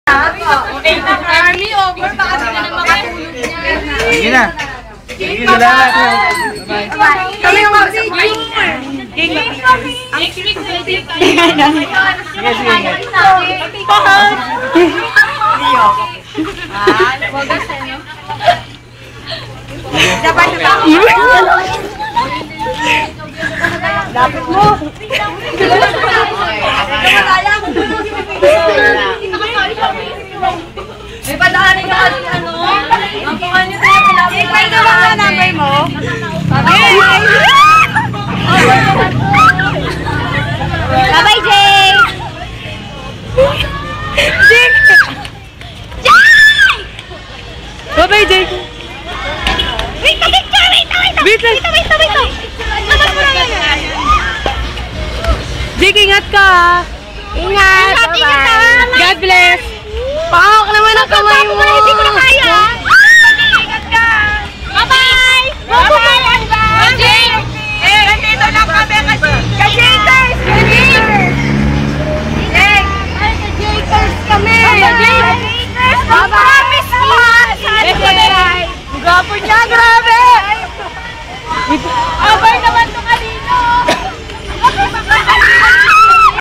Army over, baka sila na makahulog niya. Sige na. Sige, salamat. Kami yung mga next week na din tayo. Sige, sige. Bogas sa inyo. Lapit mo. May padaanin ka kasi ano? Ang pangalan niyo tayo pinapin. Ikaw na ba ang number mo? Bye-bye, Jay! Jay! Bye-bye, Jay! Wait, picture! Wait lang! Labas mo lang yan! Jake, ingat ka! Ingat! Bye-bye! God bless! Pakawak naman ang kamay mo! Hindi ko na kaya! Ingat ka! Bye-bye! Bye-bye! Jake! Nandito lang kami kasi! Ka-Jakers! Jake! Ka-Jakers kami! Ka-Jakers! Promise mo! Saan kami? Gapo niya! Grabe!